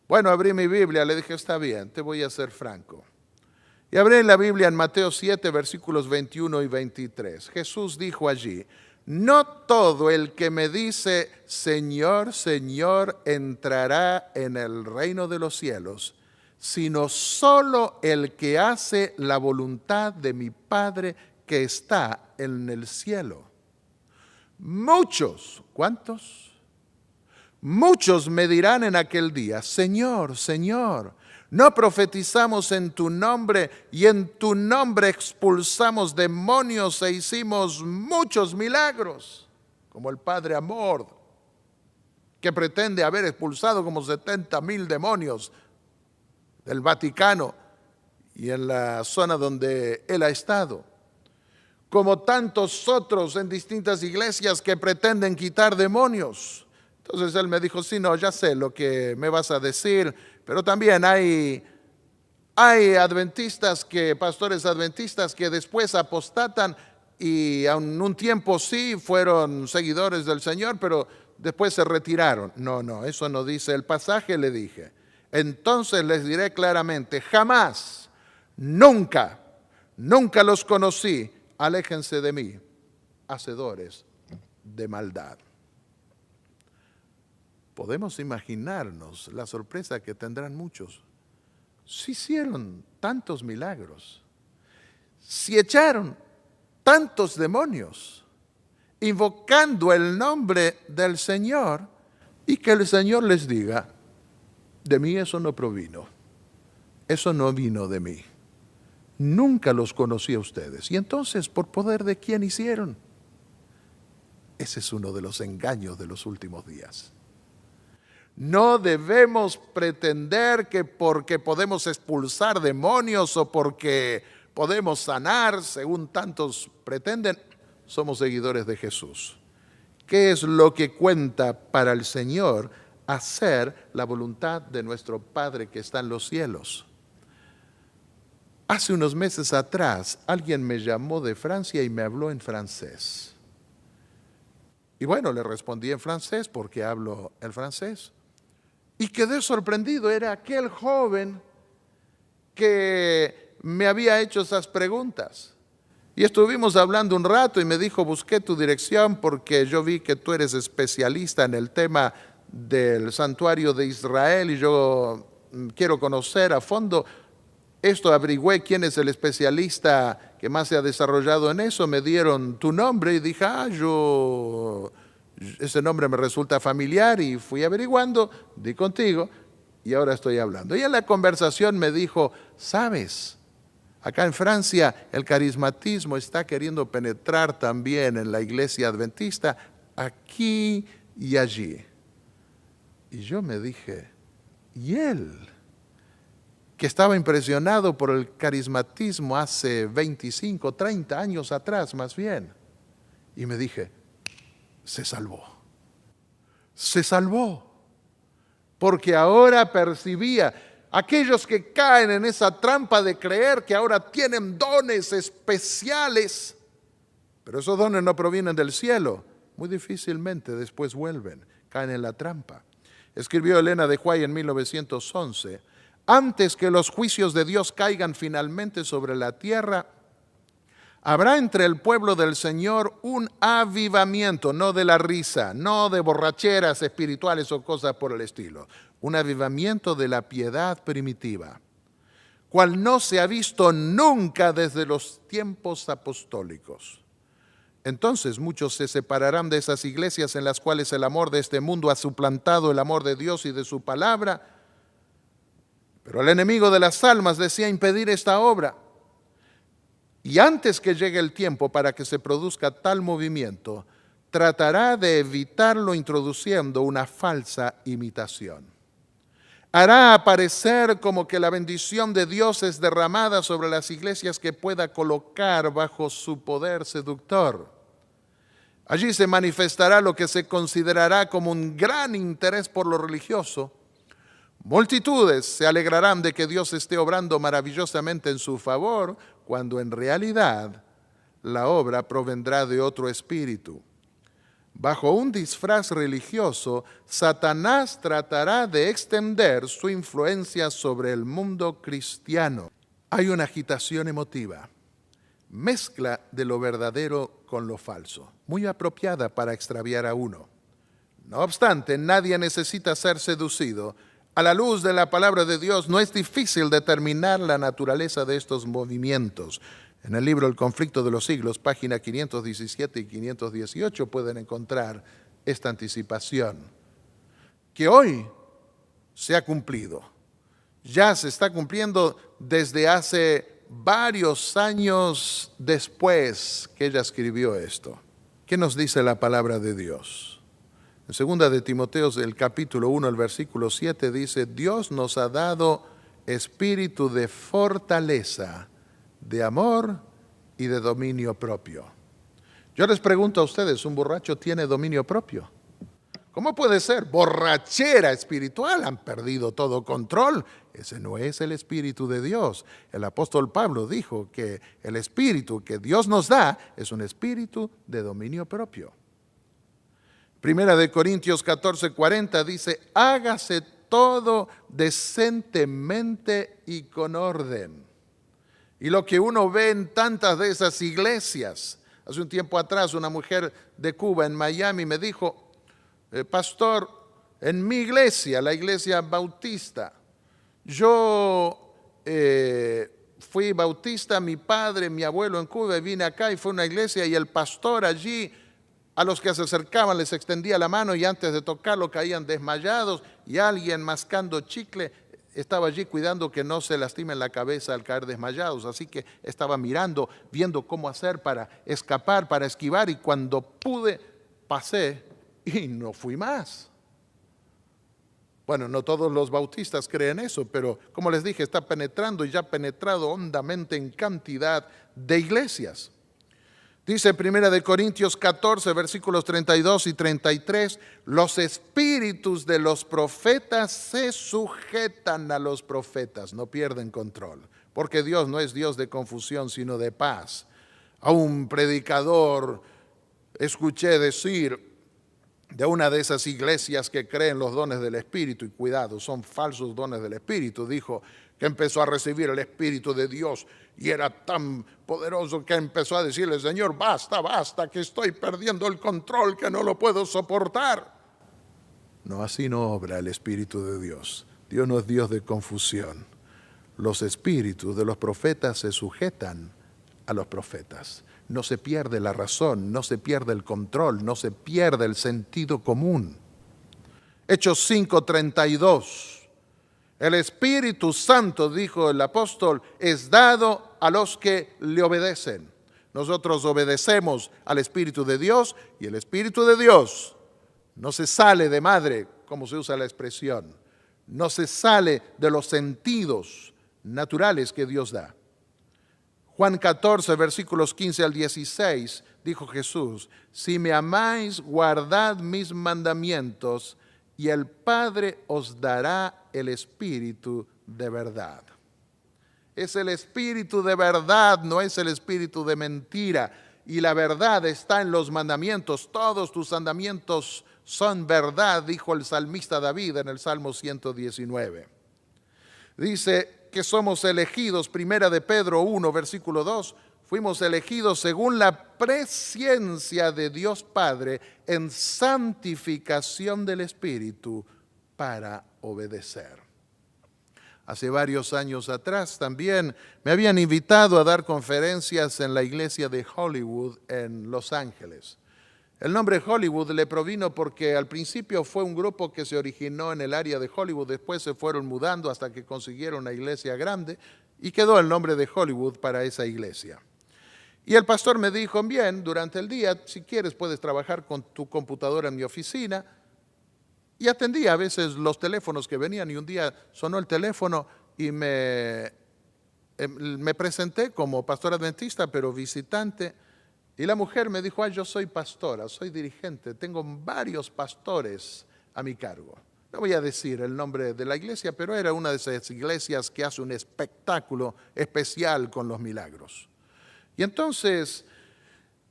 Bueno, abrí mi Biblia, le dije, está bien, te voy a ser franco. Y abrí la Biblia en Mateo 7, versículos 21 y 23. Jesús dijo allí, no todo el que me dice, Señor, Señor, entrará en el reino de los cielos, sino solo el que hace la voluntad de mi Padre que está en el cielo. Muchos, ¿cuántos? Muchos me dirán en aquel día, Señor, Señor, ¿no profetizamos en tu nombre y en tu nombre expulsamos demonios e hicimos muchos milagros? Como el padre Amor, que pretende haber expulsado como 70,000 demonios del Vaticano y en la zona donde él ha estado. Como tantos otros en distintas iglesias que pretenden quitar demonios. Entonces él me dijo, sí, no, ya sé lo que me vas a decir, pero también hay adventistas, pastores adventistas que después apostatan y en un tiempo sí fueron seguidores del Señor, pero después se retiraron. No, eso no dice el pasaje, le dije. Entonces les diré claramente, jamás, nunca los conocí, aléjense de mí, hacedores de maldad. Podemos imaginarnos la sorpresa que tendrán muchos. Si hicieron tantos milagros, si echaron tantos demonios, invocando el nombre del Señor, y que el Señor les diga, de mí eso no provino, eso no vino de mí, nunca los conocí a ustedes. Y entonces, ¿por poder de quién hicieron? Ese es uno de los engaños de los últimos días. No debemos pretender que porque podemos expulsar demonios o porque podemos sanar, según tantos pretenden, somos seguidores de Jesús. ¿Qué es lo que cuenta para el Señor? Hacer la voluntad de nuestro Padre que está en los cielos. Hace unos meses atrás, alguien me llamó de Francia y me habló en francés. Y bueno, le respondí en francés porque hablo el francés. Y quedé sorprendido, era aquel joven que me había hecho esas preguntas. Y estuvimos hablando un rato y me dijo, busqué tu dirección porque yo vi que tú eres especialista en el tema del santuario de Israel y yo quiero conocer a fondo esto. Averigüé quién es el especialista que más se ha desarrollado en eso, me dieron tu nombre y dije, ese nombre me resulta familiar y fui averiguando, di contigo y ahora estoy hablando. Y en la conversación me dijo, ¿sabes? Acá en Francia el carismatismo está queriendo penetrar también en la iglesia adventista, aquí y allí. Y yo me dije, ¿y él? Que estaba impresionado por el carismatismo hace 25, 30 años atrás más bien. Y me dije, se salvó, porque ahora percibía aquellos que caen en esa trampa de creer que ahora tienen dones especiales, pero esos dones no provienen del cielo, muy difícilmente después vuelven, caen en la trampa. Escribió Elena de White en 1911, antes que los juicios de Dios caigan finalmente sobre la tierra, habrá entre el pueblo del Señor un avivamiento, no de la risa, no de borracheras espirituales o cosas por el estilo. Un avivamiento de la piedad primitiva, cual no se ha visto nunca desde los tiempos apostólicos. Entonces muchos se separarán de esas iglesias en las cuales el amor de este mundo ha suplantado el amor de Dios y de su palabra. Pero el enemigo de las almas desea impedir esta obra. Y antes que llegue el tiempo para que se produzca tal movimiento, tratará de evitarlo introduciendo una falsa imitación. Hará aparecer como que la bendición de Dios es derramada sobre las iglesias que pueda colocar bajo su poder seductor. Allí se manifestará lo que se considerará como un gran interés por lo religioso. Multitudes se alegrarán de que Dios esté obrando maravillosamente en su favor, cuando en realidad la obra provendrá de otro espíritu. Bajo un disfraz religioso, Satanás tratará de extender su influencia sobre el mundo cristiano. Hay una agitación emotiva, mezcla de lo verdadero con lo falso, muy apropiada para extraviar a uno. No obstante, nadie necesita ser seducido. A la luz de la palabra de Dios no es difícil determinar la naturaleza de estos movimientos. En el libro El conflicto de los siglos, página 517 y 518, pueden encontrar esta anticipación, que hoy se ha cumplido. Ya se está cumpliendo desde hace varios años después que ella escribió esto. ¿Qué nos dice la palabra de Dios? En 2 de Timoteo, el capítulo 1, el versículo 7 dice: Dios nos ha dado espíritu de fortaleza, de amor y de dominio propio. Yo les pregunto a ustedes, ¿un borracho tiene dominio propio? ¿Cómo puede ser? Borrachera espiritual, han perdido todo control. Ese no es el Espíritu de Dios. El apóstol Pablo dijo que el Espíritu que Dios nos da es un espíritu de dominio propio. Primera de Corintios 14:40 dice: hágase todo decentemente y con orden. Y lo que uno ve en tantas de esas iglesias, hace un tiempo atrás una mujer de Cuba en Miami me dijo: pastor, en mi iglesia, la iglesia bautista, yo fui bautista, mi padre, mi abuelo en Cuba, y vine acá y fue una iglesia y el pastor allí, a los que se acercaban les extendía la mano y antes de tocarlo caían desmayados, y alguien mascando chicle estaba allí cuidando que no se lastimen la cabeza al caer desmayados. Así que estaba mirando, viendo cómo hacer para escapar, para esquivar, y cuando pude pasé y no fui más. Bueno, no todos los bautistas creen eso, pero como les dije, está penetrando y ya ha penetrado hondamente en cantidad de iglesias. Dice 1 Corintios 14, versículos 32 y 33, los espíritus de los profetas se sujetan a los profetas, no pierden control, porque Dios no es Dios de confusión, sino de paz. A un predicador escuché decir de una de esas iglesias que creen los dones del Espíritu, y cuidado, son falsos dones del Espíritu, dijo que empezó a recibir el Espíritu de Dios y era tan poderoso que empezó a decirle: Señor, basta, basta, que estoy perdiendo el control, que no lo puedo soportar. No, así no obra el Espíritu de Dios. Dios no es Dios de confusión. Los espíritus de los profetas se sujetan a los profetas. No se pierde la razón, no se pierde el control, no se pierde el sentido común. Hechos 5:32. El Espíritu Santo, dijo el apóstol, es dado a los que le obedecen. Nosotros obedecemos al Espíritu de Dios, y el Espíritu de Dios no se sale de madre, como se usa la expresión, no se sale de los sentidos naturales que Dios da. Juan 14, versículos 15 al 16, dijo Jesús: si me amáis, guardad mis mandamientos, y el Padre os dará el Espíritu de verdad. Es el Espíritu de verdad, no es el espíritu de mentira. Y la verdad está en los mandamientos. Todos tus mandamientos son verdad, dijo el salmista David en el Salmo 119. Dice que somos elegidos, 1 de Pedro 1, versículo 2, fuimos elegidos según la presciencia de Dios Padre en santificación del Espíritu para obedecer. Hace varios años atrás también me habían invitado a dar conferencias en la iglesia de Hollywood en Los Ángeles. El nombre Hollywood le provino porque al principio fue un grupo que se originó en el área de Hollywood, después se fueron mudando hasta que consiguieron una iglesia grande y quedó el nombre de Hollywood para esa iglesia. Y el pastor me dijo: bien, durante el día, si quieres puedes trabajar con tu computadora en mi oficina. Y atendía a veces los teléfonos que venían, y un día sonó el teléfono y me presenté como pastor adventista, pero visitante. Y la mujer me dijo: yo soy pastora, soy dirigente, tengo varios pastores a mi cargo. No voy a decir el nombre de la iglesia, pero era una de esas iglesias que hace un espectáculo especial con los milagros. Y entonces,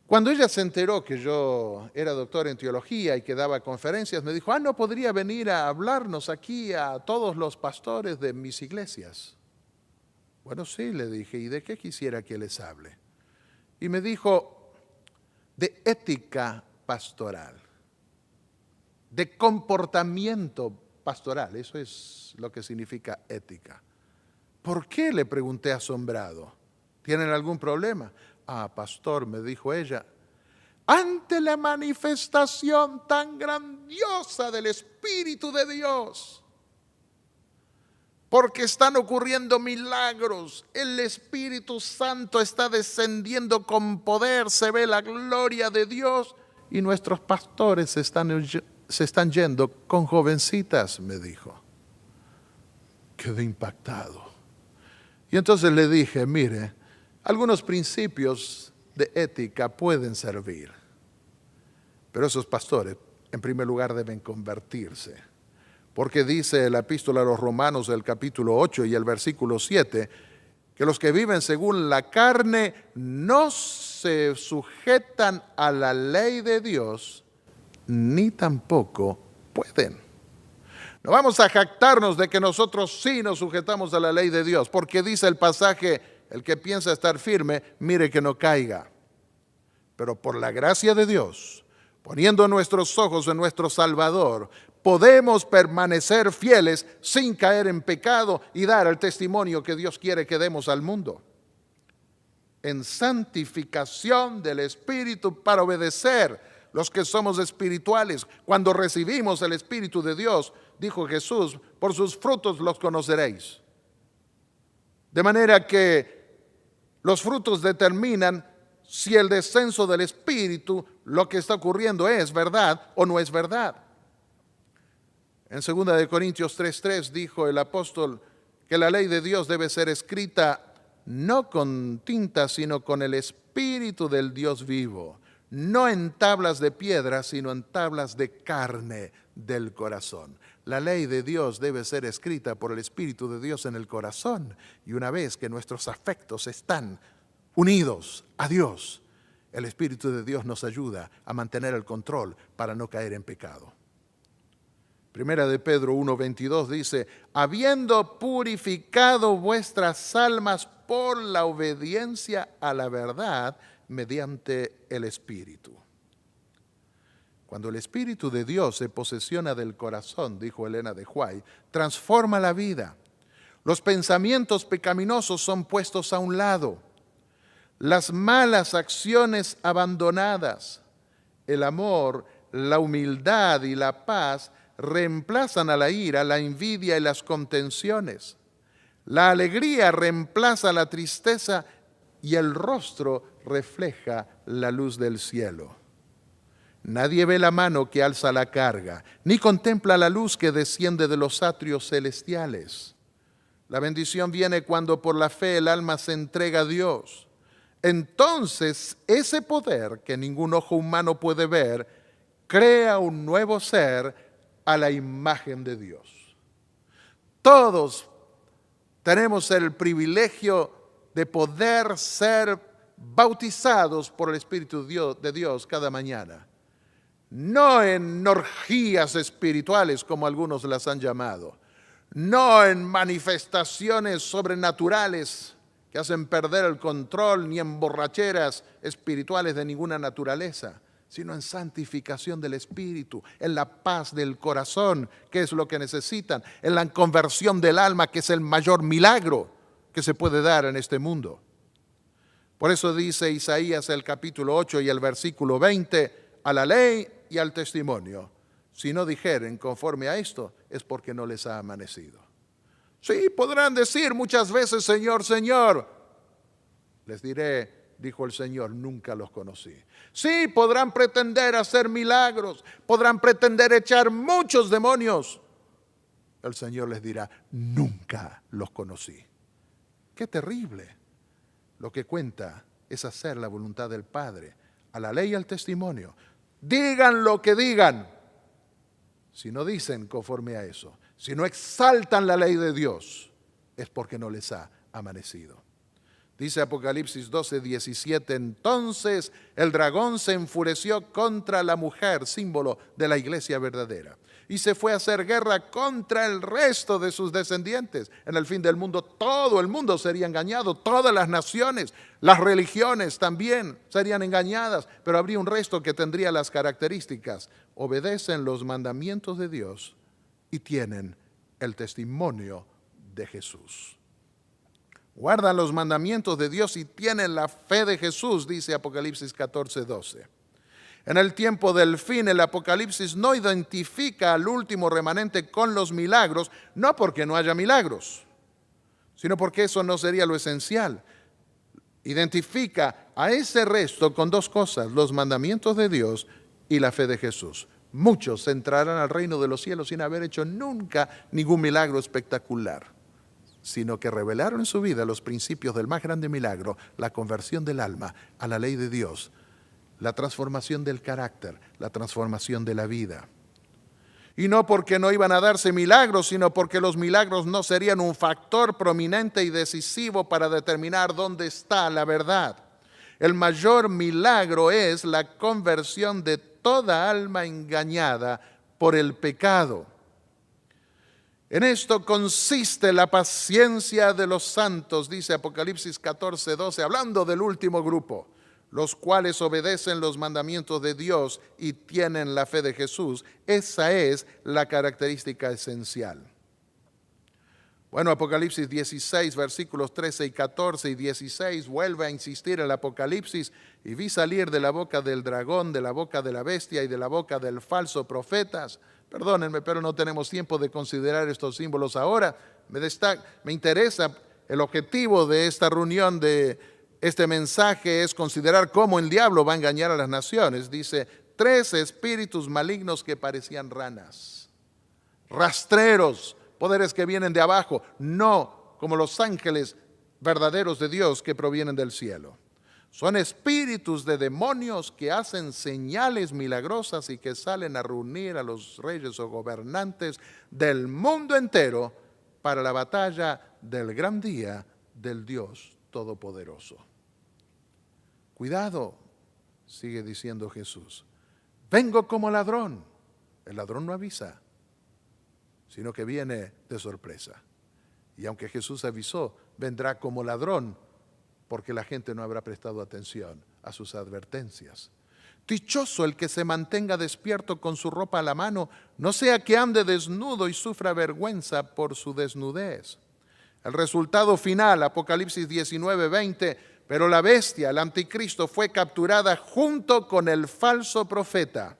cuando ella se enteró que yo era doctor en teología y que daba conferencias, me dijo: ¿no podría venir a hablarnos aquí a todos los pastores de mis iglesias? Bueno, sí, le dije. ¿Y de qué quisiera que les hable? Y me dijo: de ética pastoral, de comportamiento pastoral. Eso es lo que significa ética. ¿Por qué?, le pregunté asombrado. ¿Tienen algún problema? Ah, pastor, me dijo ella, ante la manifestación tan grandiosa del Espíritu de Dios, porque están ocurriendo milagros, el Espíritu Santo está descendiendo con poder, se ve la gloria de Dios y nuestros pastores se están yendo con jovencitas, me dijo. Quedé impactado. Y entonces le dije, mire, algunos principios de ética pueden servir, pero esos pastores en primer lugar deben convertirse. Porque dice la epístola a los Romanos, el capítulo 8 y el versículo 7, que los que viven según la carne no se sujetan a la ley de Dios, ni tampoco pueden. No vamos a jactarnos de que nosotros sí nos sujetamos a la ley de Dios, porque dice el pasaje, el que piensa estar firme, mire que no caiga. Pero por la gracia de Dios, poniendo nuestros ojos en nuestro Salvador, podemos permanecer fieles sin caer en pecado y dar el testimonio que Dios quiere que demos al mundo. En santificación del Espíritu para obedecer los que somos espirituales. Cuando recibimos el Espíritu de Dios, dijo Jesús, por sus frutos los conoceréis. De manera que los frutos determinan si el descenso del Espíritu, lo que está ocurriendo es verdad o no es verdad. En 2 Corintios 3:3 dijo el apóstol que la ley de Dios debe ser escrita no con tinta, sino con el Espíritu del Dios vivo, no en tablas de piedra, sino en tablas de carne del corazón. La ley de Dios debe ser escrita por el Espíritu de Dios en el corazón, y una vez que nuestros afectos están unidos a Dios, el Espíritu de Dios nos ayuda a mantener el control para no caer en pecado. Primera de Pedro 1:22 dice, habiendo purificado vuestras almas por la obediencia a la verdad mediante el Espíritu. Cuando el Espíritu de Dios se posesiona del corazón, dijo Elena de White, transforma la vida. Los pensamientos pecaminosos son puestos a un lado. Las malas acciones abandonadas, el amor, la humildad y la paz reemplazan a la ira, la envidia y las contenciones. La alegría reemplaza la tristeza y el rostro refleja la luz del cielo. Nadie ve la mano que alza la carga, ni contempla la luz que desciende de los atrios celestiales. La bendición viene cuando por la fe el alma se entrega a Dios. Entonces, ese poder que ningún ojo humano puede ver, crea un nuevo ser a la imagen de Dios. Todos tenemos el privilegio de poder ser bautizados por el Espíritu de Dios cada mañana. No en orgías espirituales como algunos las han llamado, no en manifestaciones sobrenaturales que hacen perder el control, ni en borracheras espirituales de ninguna naturaleza, sino en santificación del espíritu, en la paz del corazón, que es lo que necesitan, en la conversión del alma, que es el mayor milagro que se puede dar en este mundo. Por eso dice Isaías el capítulo 8 y el versículo 20, a la ley y al testimonio, si no dijeren conforme a esto, es porque no les ha amanecido. Sí, podrán decir muchas veces, Señor, Señor. Les diré, dijo el Señor, nunca los conocí. Sí, podrán pretender hacer milagros, podrán pretender echar muchos demonios. El Señor les dirá, nunca los conocí. Qué terrible. Lo que cuenta es hacer la voluntad del Padre, a la ley y al testimonio. Digan lo que digan. Si no dicen conforme a eso, si no exaltan la ley de Dios, es porque no les ha amanecido. Dice Apocalipsis 12:17, entonces el dragón se enfureció contra la mujer, símbolo de la iglesia verdadera, y se fue a hacer guerra contra el resto de sus descendientes. En el fin del mundo, todo el mundo sería engañado, todas las naciones, las religiones también serían engañadas, pero habría un resto que tendría las características: obedecen los mandamientos de Dios y tienen el testimonio de Jesús. Guardan los mandamientos de Dios y tienen la fe de Jesús, dice Apocalipsis 14:12. En el tiempo del fin, el Apocalipsis no identifica al último remanente con los milagros, no porque no haya milagros, sino porque eso no sería lo esencial. Identifica a ese resto con dos cosas: los mandamientos de Dios y la fe de Jesús. Muchos entrarán al reino de los cielos sin haber hecho nunca ningún milagro espectacular, sino que revelaron en su vida los principios del más grande milagro, la conversión del alma a la ley de Dios, la transformación del carácter, la transformación de la vida. Y no porque no iban a darse milagros, sino porque los milagros no serían un factor prominente y decisivo para determinar dónde está la verdad. El mayor milagro es la conversión de toda alma engañada por el pecado. En esto consiste la paciencia de los santos, dice Apocalipsis 14:12, hablando del último grupo, los cuales obedecen los mandamientos de Dios y tienen la fe de Jesús. Esa es la característica esencial. Bueno, Apocalipsis 16, versículos 13 y 14 y 16, vuelve a insistir el Apocalipsis: y vi salir de la boca del dragón, de la boca de la bestia y de la boca del falso profeta. Perdónenme, pero no tenemos tiempo de considerar estos símbolos ahora. Me interesa, el objetivo de esta reunión, de este mensaje, es considerar cómo el diablo va a engañar a las naciones. Dice: 3 espíritus malignos que parecían ranas, rastreros, poderes que vienen de abajo, no como los ángeles verdaderos de Dios que provienen del cielo. Son espíritus de demonios que hacen señales milagrosas y que salen a reunir a los reyes o gobernantes del mundo entero para la batalla del gran día del Dios Todopoderoso. Cuidado, sigue diciendo Jesús. Vengo como ladrón. El ladrón no avisa, sino que viene de sorpresa. Y aunque Jesús avisó, vendrá como ladrón, porque la gente no habrá prestado atención a sus advertencias. Dichoso el que se mantenga despierto con su ropa a la mano, no sea que ande desnudo y sufra vergüenza por su desnudez. El resultado final, Apocalipsis 19:20, pero la bestia, el anticristo, fue capturada junto con el falso profeta.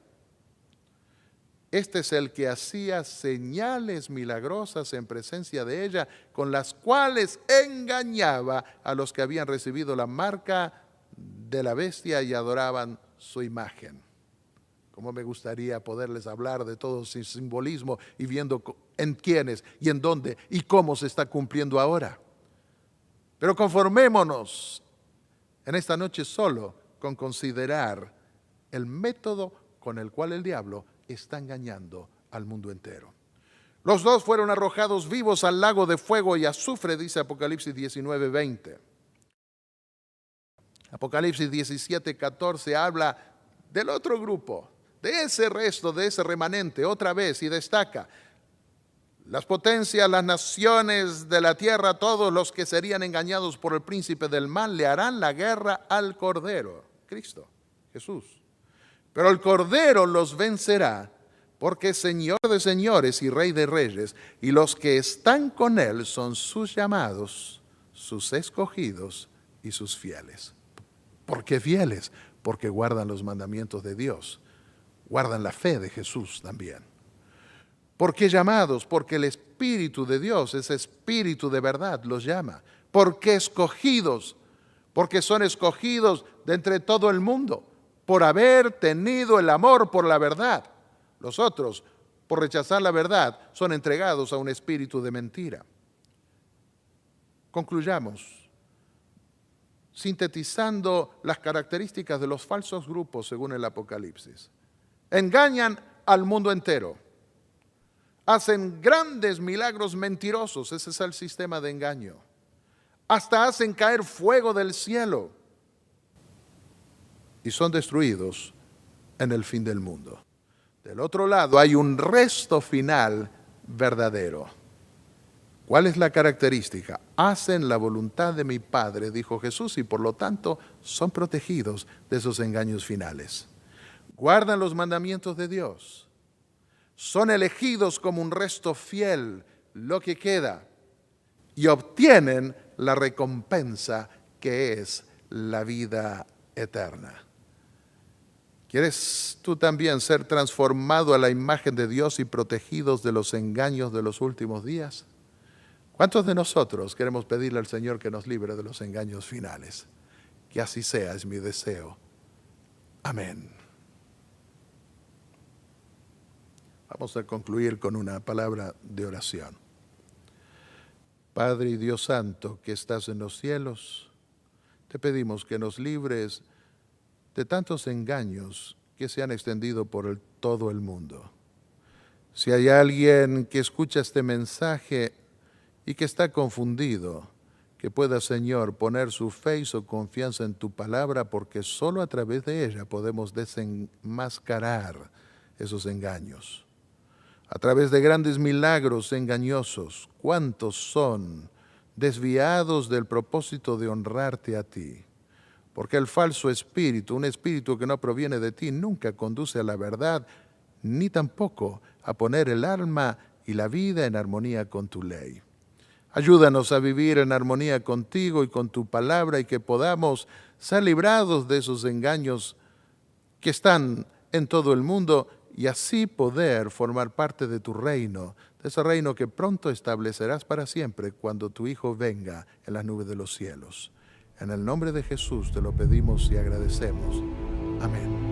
Este es el que hacía señales milagrosas en presencia de ella, con las cuales engañaba a los que habían recibido la marca de la bestia y adoraban su imagen. Cómo me gustaría poderles hablar de todo ese simbolismo y viendo en quiénes y en dónde y cómo se está cumpliendo ahora. Pero conformémonos en esta noche solo con considerar el método con el cual el diablo está engañando al mundo entero. Los dos fueron arrojados vivos al lago de fuego y azufre, dice Apocalipsis 19:20. Apocalipsis 17:14 habla del otro grupo, de ese resto, de ese remanente, otra vez, y destaca: las potencias, las naciones de la tierra, todos los que serían engañados por el príncipe del mal, le harán la guerra al Cordero, Cristo, Jesús. Pero el Cordero los vencerá, porque es Señor de señores y Rey de reyes, y los que están con Él son sus llamados, sus escogidos y sus fieles. ¿Por qué fieles? Porque guardan los mandamientos de Dios, guardan la fe de Jesús también. ¿Por qué llamados? Porque el Espíritu de Dios, ese Espíritu de verdad, los llama. ¿Por qué escogidos? Porque son escogidos de entre todo el mundo, por haber tenido el amor por la verdad. Los otros, por rechazar la verdad, son entregados a un espíritu de mentira. Concluyamos, sintetizando las características de los falsos grupos según el Apocalipsis. Engañan al mundo entero. Hacen grandes milagros mentirosos, ese es el sistema de engaño. Hasta hacen caer fuego del cielo. Y son destruidos en el fin del mundo. Del otro lado hay un resto final verdadero. ¿Cuál es la característica? Hacen la voluntad de mi Padre, dijo Jesús, y por lo tanto son protegidos de esos engaños finales. Guardan los mandamientos de Dios. Son elegidos como un resto fiel, lo que queda, y obtienen la recompensa que es la vida eterna. ¿Quieres tú también ser transformado a la imagen de Dios y protegidos de los engaños de los últimos días? ¿Cuántos de nosotros queremos pedirle al Señor que nos libre de los engaños finales? Que así sea, es mi deseo. Amén. Vamos a concluir con una palabra de oración. Padre y Dios Santo, que estás en los cielos, te pedimos que nos libres de tantos engaños que se han extendido por todo el mundo. Si hay alguien que escucha este mensaje y que está confundido, que pueda, Señor, poner su fe y su confianza en tu palabra, porque solo a través de ella podemos desenmascarar esos engaños. A través de grandes milagros engañosos, ¿cuántos son desviados del propósito de honrarte a ti? Porque el falso espíritu, un espíritu que no proviene de ti, nunca conduce a la verdad, ni tampoco a poner el alma y la vida en armonía con tu ley. Ayúdanos a vivir en armonía contigo y con tu palabra, y que podamos ser librados de esos engaños que están en todo el mundo, y así poder formar parte de tu reino, de ese reino que pronto establecerás para siempre cuando tu Hijo venga en las nubes de los cielos. En el nombre de Jesús te lo pedimos y agradecemos. Amén.